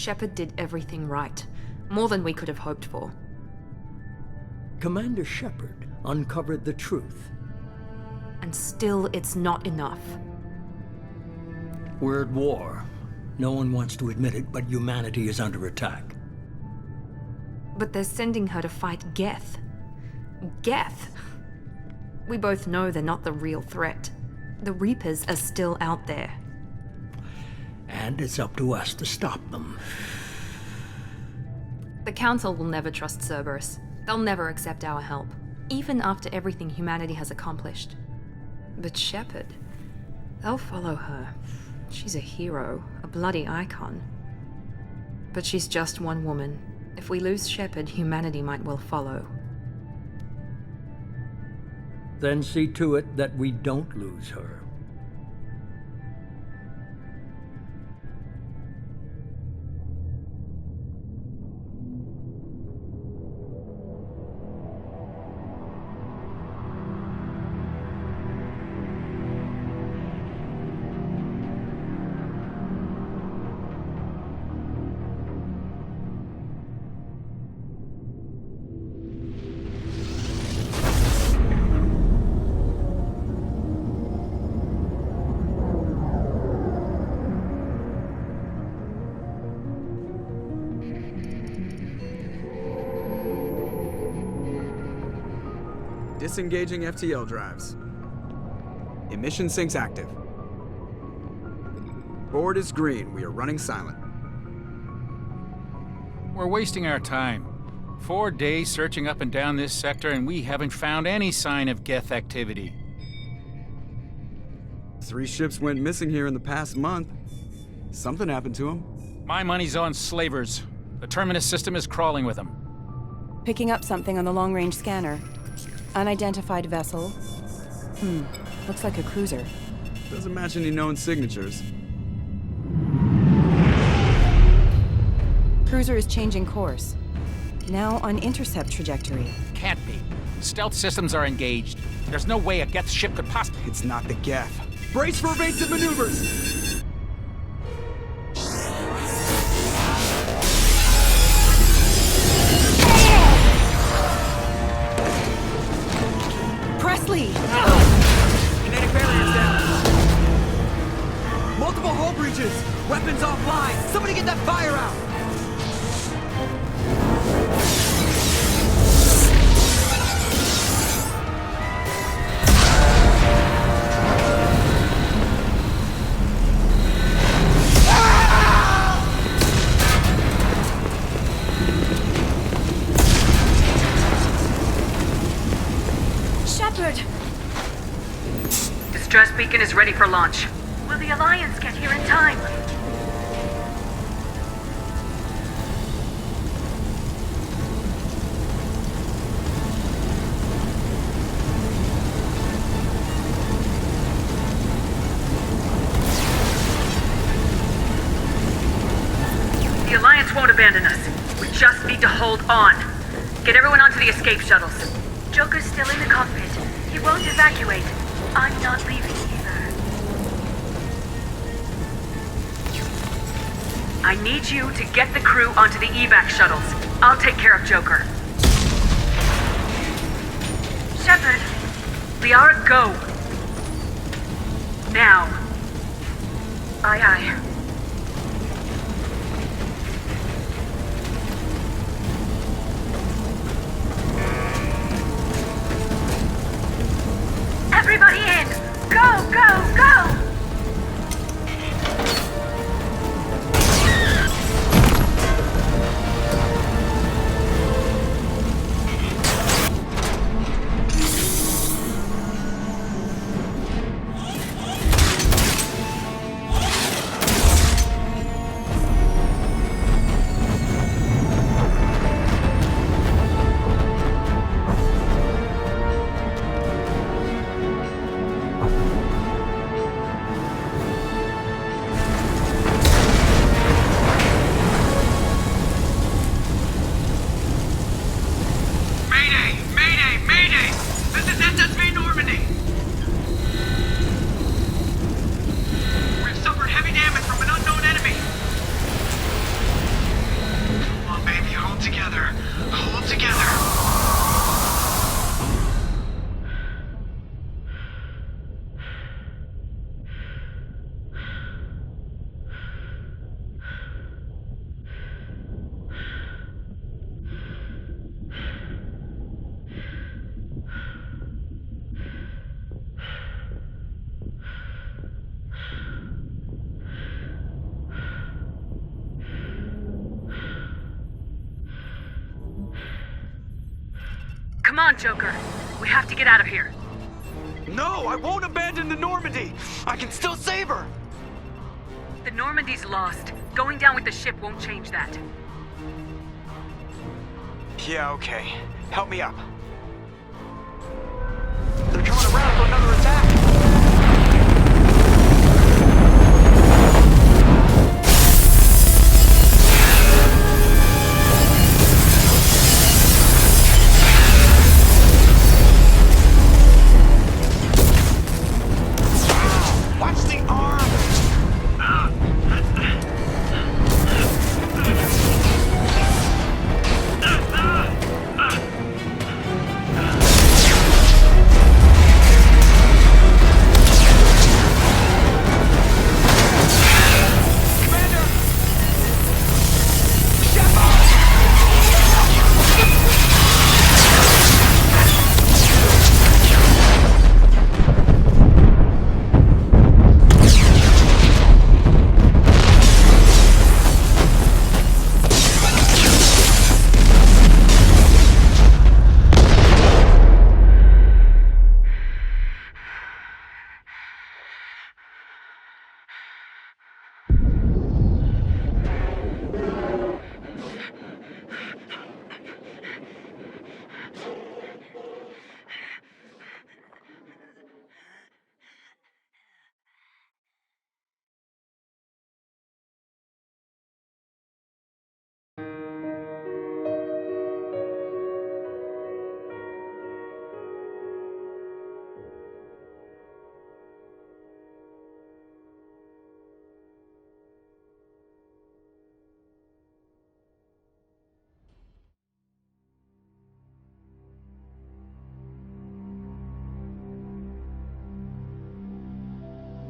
Shepard did everything right. More than we could have hoped for. Commander Shepard uncovered the truth. And still, it's not enough. We're at war. No one wants to admit it, but humanity is under attack. But they're sending her to fight Geth. Geth! We both know they're not the real threat. The Reapers are still out there. And it's up to us to stop them. The Council will never trust Cerberus. They'll never accept our help, even after everything humanity has accomplished. But Shepard, they'll follow her. She's a hero, a bloody icon. But she's just one woman. If we lose Shepard, humanity might well follow. Then see to it that we don't lose her. Disengaging FTL drives. Emission sinks active. Board is green. We are running silent. We're wasting our time. 4 days searching up and down this sector, and we haven't found any sign of Geth activity. 3 ships went missing here in the past month. Something happened to them. My money's on slavers. The Terminus system is crawling with them. Picking up something on the long-range scanner. Unidentified vessel. Looks like a cruiser. Doesn't match any known signatures. Cruiser is changing course. Now on intercept trajectory. Can't be. Stealth systems are engaged. There's no way a Geth ship could possibly... It's not the Geth. Brace for evasive maneuvers! Presley! Kinetic barriers down. Multiple hull breaches. Weapons offline. Somebody get that fire out. Distress beacon is ready for launch. Will the Alliance get here in time? The Alliance won't abandon us. We just need to hold on. Get everyone onto the escape shuttles. Joker's still in the cockpit. He won't evacuate. I'm not leaving either. I need you to get the crew onto the evac shuttles. I'll take care of Joker. Shepard. Liara, go. Now. Aye, aye. Everybody in! Go, go, go! Come on, Joker. We have to get out of here. No, I won't abandon the Normandy! I can still save her! The Normandy's lost. Going down with the ship won't change that. Yeah, okay. Help me up. They're coming around for another attack! Watch the arm!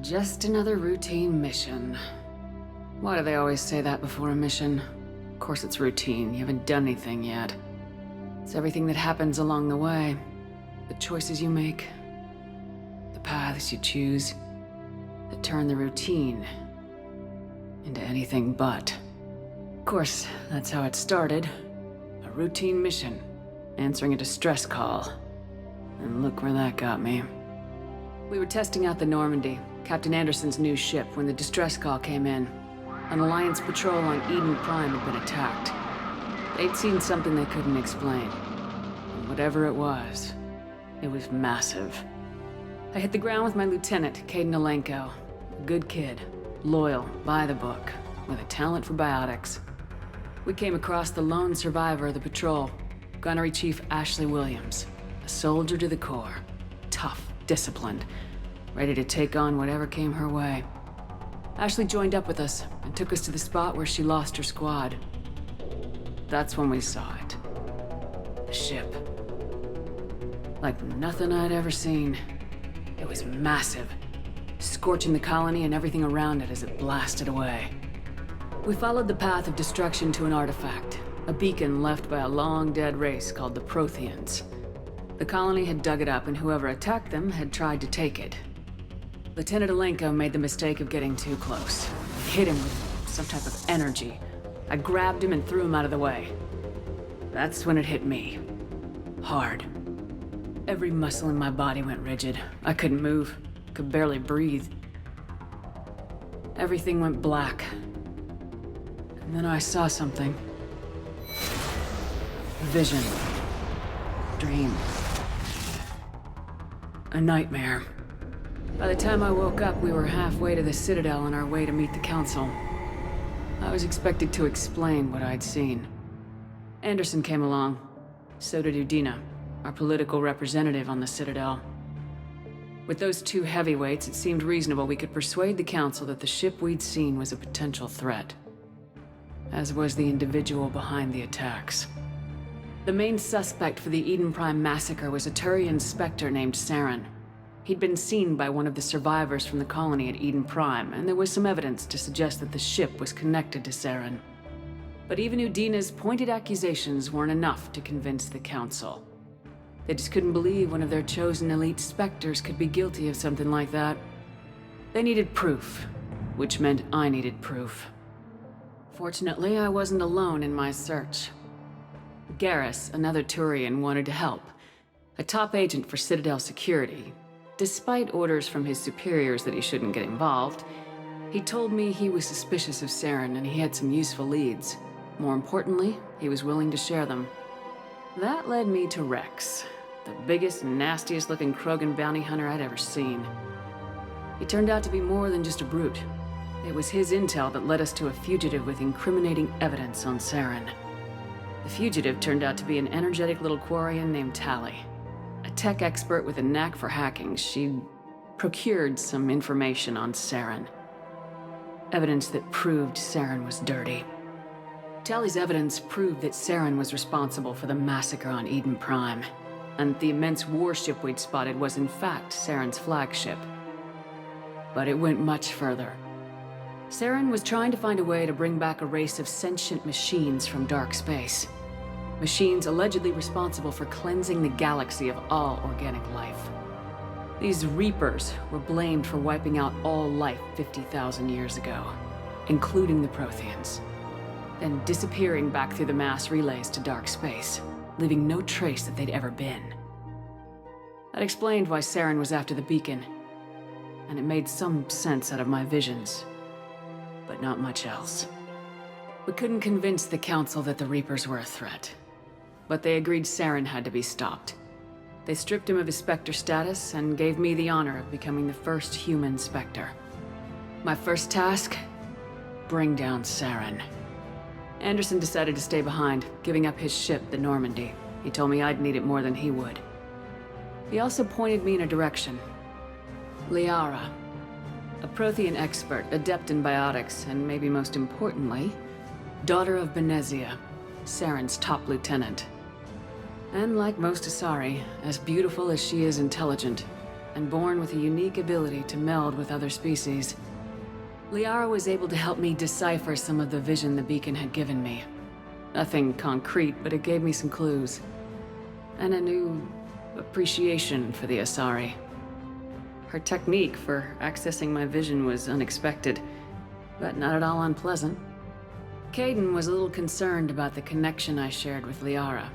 Just another routine mission. Why do they always say that before a mission? Of course it's routine, you haven't done anything yet. It's everything that happens along the way. The choices you make, the paths you choose, that turn the routine into anything but. Of course, that's how it started. A routine mission, answering a distress call. And look where that got me. We were testing out the Normandy, Captain Anderson's new ship, when the distress call came in. An Alliance patrol on Eden Prime had been attacked. They'd seen something they couldn't explain. And whatever it was massive. I hit the ground with my lieutenant, Kaidan Alenko. A good kid, loyal, by the book, with a talent for biotics. We came across the lone survivor of the patrol, Gunnery Chief Ashley Williams. A soldier to the core. Tough, disciplined, ready to take on whatever came her way. Ashley joined up with us and took us to the spot where she lost her squad. That's when we saw it. The ship. Like nothing I'd ever seen. It was massive, scorching the colony and everything around it as it blasted away. We followed the path of destruction to an artifact, a beacon left by a long-dead race called the Protheans. The colony had dug it up, and whoever attacked them had tried to take it. Lieutenant Alenko made the mistake of getting too close. I hit him with some type of energy. I grabbed him and threw him out of the way. That's when it hit me. Hard. Every muscle in my body went rigid. I couldn't move, could barely breathe. Everything went black. And then I saw something. A vision. Dream. A nightmare. By the time I woke up, we were halfway to the Citadel on our way to meet the Council. I was expected to explain what I'd seen. Anderson came along. So did Udina, our political representative on the Citadel. With those two heavyweights, it seemed reasonable we could persuade the Council that the ship we'd seen was a potential threat. As was the individual behind the attacks. The main suspect for the Eden Prime massacre was a Turian Spectre named Saren. He'd been seen by one of the survivors from the colony at Eden Prime, and there was some evidence to suggest that the ship was connected to Saren. But even Udina's pointed accusations weren't enough to convince the Council. They just couldn't believe one of their chosen elite Spectres could be guilty of something like that. They needed proof, which meant I needed proof. Fortunately, I wasn't alone in my search. Garrus, another Turian, wanted to help, a top agent for Citadel Security. Despite orders from his superiors that he shouldn't get involved, he told me he was suspicious of Saren and he had some useful leads. More importantly, he was willing to share them. That led me to Rex, the biggest, nastiest looking Krogan bounty hunter I'd ever seen. He turned out to be more than just a brute. It was his intel that led us to a fugitive with incriminating evidence on Saren. The fugitive turned out to be an energetic little Quarian named Tali. A tech expert with a knack for hacking, she'd procured some information on Saren. Evidence that proved Saren was dirty. Tali's evidence proved that Saren was responsible for the massacre on Eden Prime, and the immense warship we'd spotted was in fact Saren's flagship. But it went much further. Saren was trying to find a way to bring back a race of sentient machines from dark space. Machines allegedly responsible for cleansing the galaxy of all organic life. These Reapers were blamed for wiping out all life 50,000 years ago, including the Protheans, then disappearing back through the mass relays to dark space, leaving no trace that they'd ever been. That explained why Saren was after the beacon, and it made some sense out of my visions, but not much else. We couldn't convince the Council that the Reapers were a threat, but they agreed Saren had to be stopped. They stripped him of his Spectre status and gave me the honor of becoming the first human Spectre. My first task? Bring down Saren. Anderson decided to stay behind, giving up his ship, the Normandy. He told me I'd need it more than he would. He also pointed me in a direction. Liara, a Prothean expert, adept in biotics, and maybe most importantly, daughter of Benezia, Saren's top lieutenant. And like most Asari, as beautiful as she is intelligent, and born with a unique ability to meld with other species, Liara was able to help me decipher some of the vision the beacon had given me. Nothing concrete, but it gave me some clues. And a new appreciation for the Asari. Her technique for accessing my vision was unexpected, but not at all unpleasant. Kaidan was a little concerned about the connection I shared with Liara.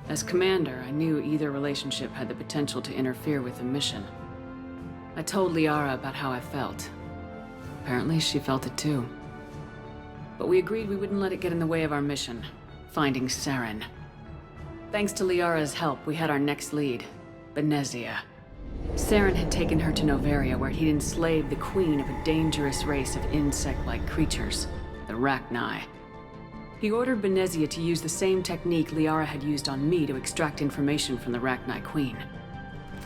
As commander, I knew either relationship had the potential to interfere with the mission. I told Liara about how I felt. Apparently, she felt it too. But we agreed we wouldn't let it get in the way of our mission, finding Saren. Thanks to Liara's help, we had our next lead, Benezia. Saren had taken her to Noveria, where he'd enslaved the queen of a dangerous race of insect-like creatures, the Rachni. He ordered Benezia to use the same technique Liara had used on me to extract information from the Rachni Queen.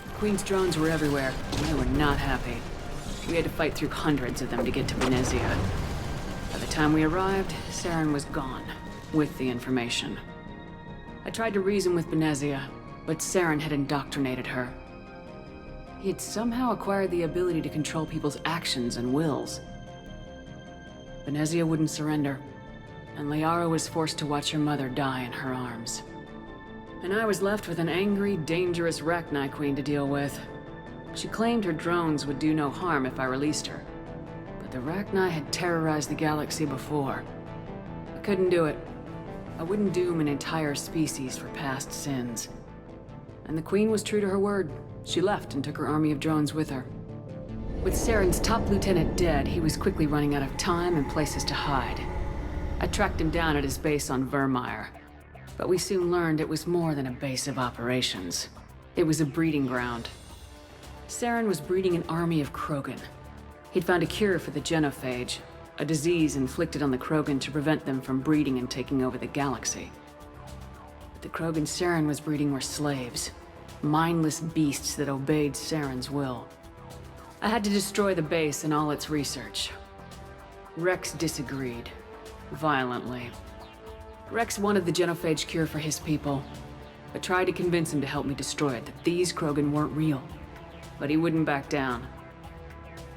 The Queen's drones were everywhere, and they were not happy. We had to fight through hundreds of them to get to Benezia. By the time we arrived, Saren was gone, with the information. I tried to reason with Benezia, but Saren had indoctrinated her. He had somehow acquired the ability to control people's actions and wills. Benezia wouldn't surrender, and Liara was forced to watch her mother die in her arms. And I was left with an angry, dangerous Rachni Queen to deal with. She claimed her drones would do no harm if I released her, but the Rachni had terrorized the galaxy before. I couldn't do it. I wouldn't doom an entire species for past sins. And the Queen was true to her word. She left and took her army of drones with her. With Saren's top lieutenant dead, he was quickly running out of time and places to hide. I tracked him down at his base on Vermeer, but we soon learned it was more than a base of operations. It was a breeding ground. Saren was breeding an army of Krogan. He'd found a cure for the genophage, a disease inflicted on the Krogan to prevent them from breeding and taking over the galaxy. But the Krogan Saren was breeding were slaves, mindless beasts that obeyed Saren's will. I had to destroy the base and all its research. Rex disagreed, violently. Rex wanted the genophage cure for his people. I tried to convince him to help me destroy it, that these Krogan weren't real. But he wouldn't back down.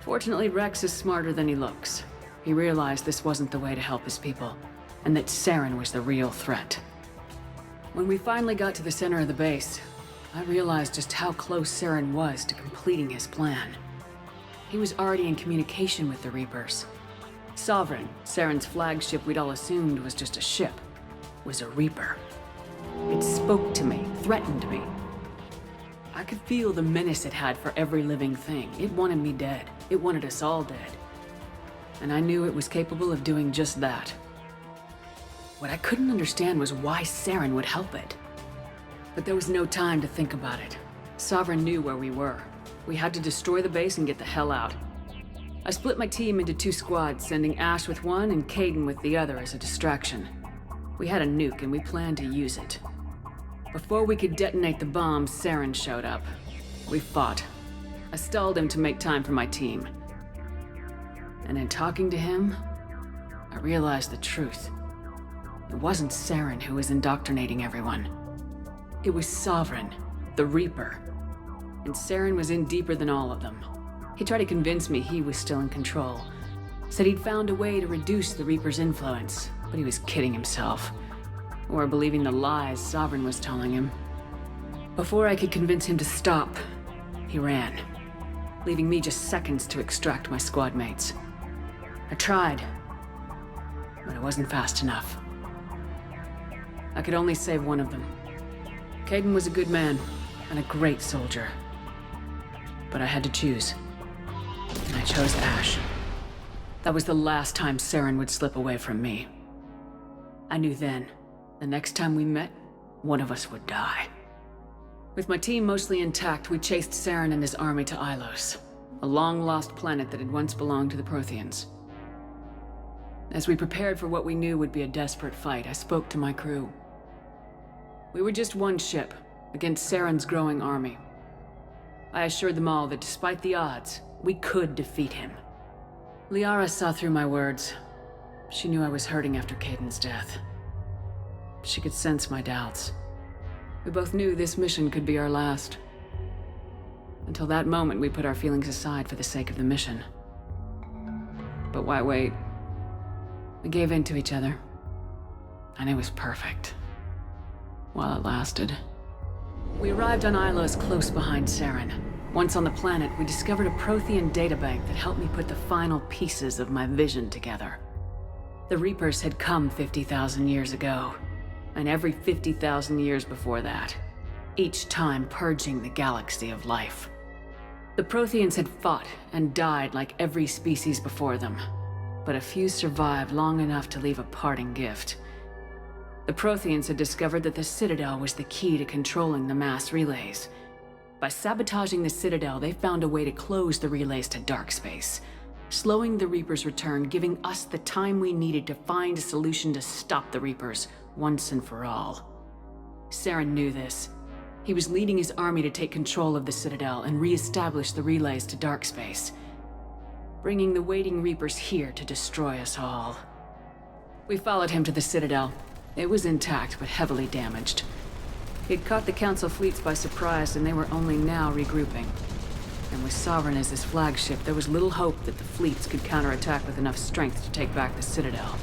Fortunately, Rex is smarter than he looks. He realized this wasn't the way to help his people, and that Saren was the real threat. When we finally got to the center of the base, I realized just how close Saren was to completing his plan. He was already in communication with the Reapers. Sovereign, Saren's flagship we'd all assumed was just a ship, was a Reaper. It spoke to me, threatened me. I could feel the menace it had for every living thing. It wanted me dead. It wanted us all dead. And I knew it was capable of doing just that. What I couldn't understand was why Saren would help it. But there was no time to think about it. Sovereign knew where we were. We had to destroy the base and get the hell out. I split my team into 2 squads, sending Ash with one and Kaidan with the other as a distraction. We had a nuke and we planned to use it. Before we could detonate the bomb, Saren showed up. We fought. I stalled him to make time for my team. And in talking to him, I realized the truth. It wasn't Saren who was indoctrinating everyone. It was Sovereign, the Reaper. And Saren was in deeper than all of them. He tried to convince me he was still in control. Said he'd found a way to reduce the Reaper's influence, but he was kidding himself. Or believing the lies Sovereign was telling him. Before I could convince him to stop, he ran, leaving me just seconds to extract my squad mates. I tried, but it wasn't fast enough. I could only save one of them. Kaidan was a good man and a great soldier. But I had to choose. And I chose Ash. That was the last time Saren would slip away from me. I knew then, the next time we met, one of us would die. With my team mostly intact, we chased Saren and his army to Ilos, a long-lost planet that had once belonged to the Protheans. As we prepared for what we knew would be a desperate fight, I spoke to my crew. We were just one ship, against Saren's growing army. I assured them all that despite the odds, we could defeat him. Liara saw through my words. She knew I was hurting after Kaidan's death. She could sense my doubts. We both knew this mission could be our last. Until that moment, we put our feelings aside for the sake of the mission. But why wait? We gave in to each other. And it was perfect. While it lasted. We arrived on Ilos close behind Saren. Once on the planet, we discovered a Prothean databank that helped me put the final pieces of my vision together. The Reapers had come 50,000 years ago, and every 50,000 years before that, each time purging the galaxy of life. The Protheans had fought and died like every species before them, but a few survived long enough to leave a parting gift. The Protheans had discovered that the Citadel was the key to controlling the mass relays. By sabotaging the Citadel, they found a way to close the relays to dark space, slowing the Reapers' return, giving us the time we needed to find a solution to stop the Reapers once and for all. Saren knew this. He was leading his army to take control of the Citadel and re-establish the relays to dark space, bringing the waiting Reapers here to destroy us all. We followed him to the Citadel. It was intact, but heavily damaged. He'd caught the Council fleets by surprise, and they were only now regrouping. And with Sovereign as his flagship, there was little hope that the fleets could counterattack with enough strength to take back the Citadel.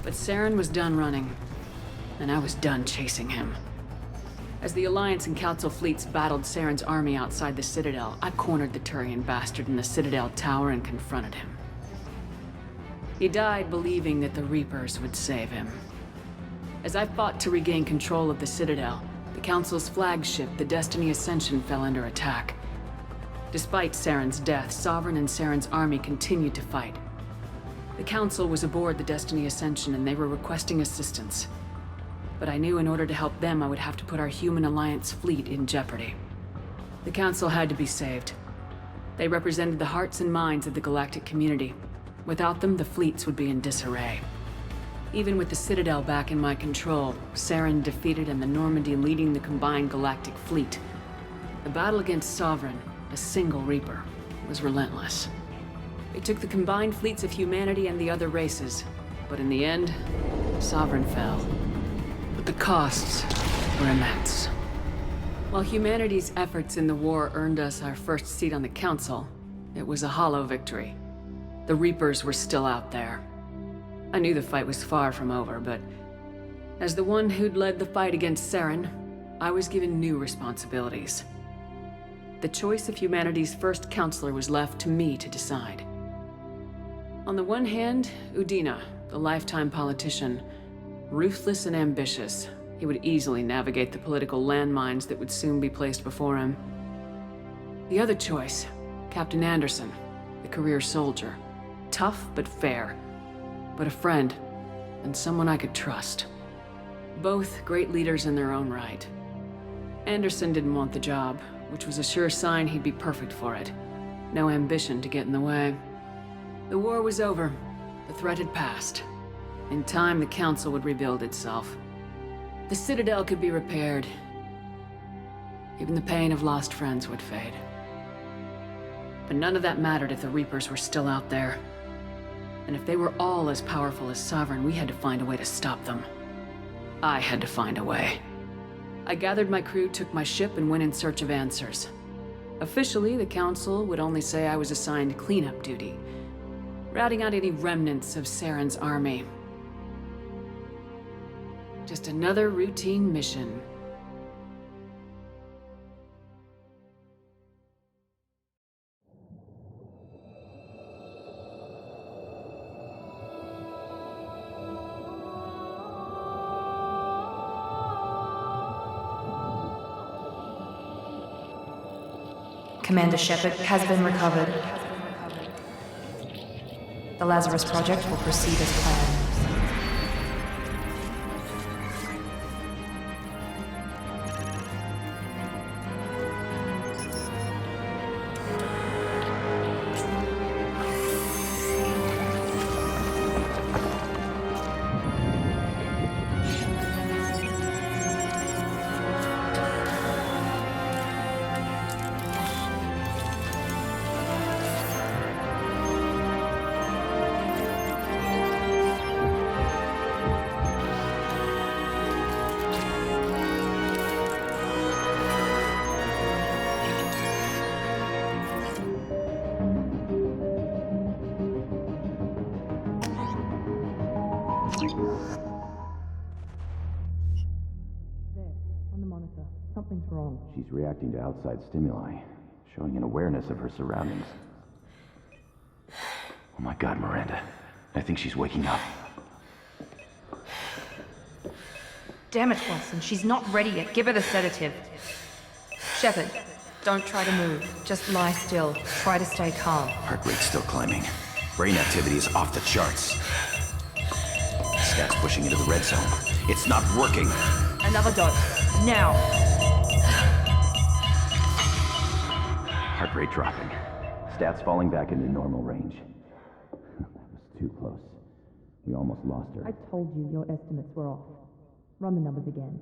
But Saren was done running, and I was done chasing him. As the Alliance and Council fleets battled Saren's army outside the Citadel, I cornered the Turian bastard in the Citadel tower and confronted him. He died believing that the Reapers would save him. As I fought to regain control of the Citadel, the Council's flagship, the Destiny Ascension, fell under attack. Despite Saren's death, Sovereign and Saren's army continued to fight. The Council was aboard the Destiny Ascension and they were requesting assistance. But I knew in order to help them, I would have to put our Human Alliance fleet in jeopardy. The Council had to be saved. They represented the hearts and minds of the galactic community. Without them, the fleets would be in disarray. Even with the Citadel back in my control, Saren defeated and the Normandy leading the combined galactic fleet. The battle against Sovereign, a single Reaper, was relentless. It took the combined fleets of humanity and the other races, but in the end, Sovereign fell. But the costs were immense. While humanity's efforts in the war earned us our first seat on the Council, it was a hollow victory. The Reapers were still out there. I knew the fight was far from over, but as the one who'd led the fight against Saren, I was given new responsibilities. The choice of humanity's first counselor was left to me to decide. On the one hand, Udina, the lifetime politician, ruthless and ambitious, he would easily navigate the political landmines that would soon be placed before him. The other choice, Captain Anderson, the career soldier. Tough but fair. But a friend, and someone I could trust. Both great leaders in their own right. Anderson didn't want the job, which was a sure sign he'd be perfect for it. No ambition to get in the way. The war was over. The threat had passed. In time, the Council would rebuild itself. The Citadel could be repaired. Even the pain of lost friends would fade. But none of that mattered if the Reapers were still out there. And if they were all as powerful as Sovereign, we had to find a way to stop them. I had to find a way. I gathered my crew, took my ship, and went in search of answers. Officially, the Council would only say I was assigned cleanup duty, routing out any remnants of Saren's army. Just another routine mission. Commander Shepard has been recovered. The Lazarus Project will proceed as planned. Something's wrong. She's reacting to outside stimuli, showing an awareness of her surroundings. Oh my God, Miranda. I think she's waking up. Damn it, Watson. She's not ready yet. Give her the sedative. Shepard, don't try to move. Just lie still. Try to stay calm. Heart rate's still climbing. Brain activity is off the charts. Stats pushing into the red zone. It's not working. Another dose. Now. Heart rate dropping. Stats falling back into normal range. That was too close. We almost lost her. I told you your estimates were off. Run the numbers again.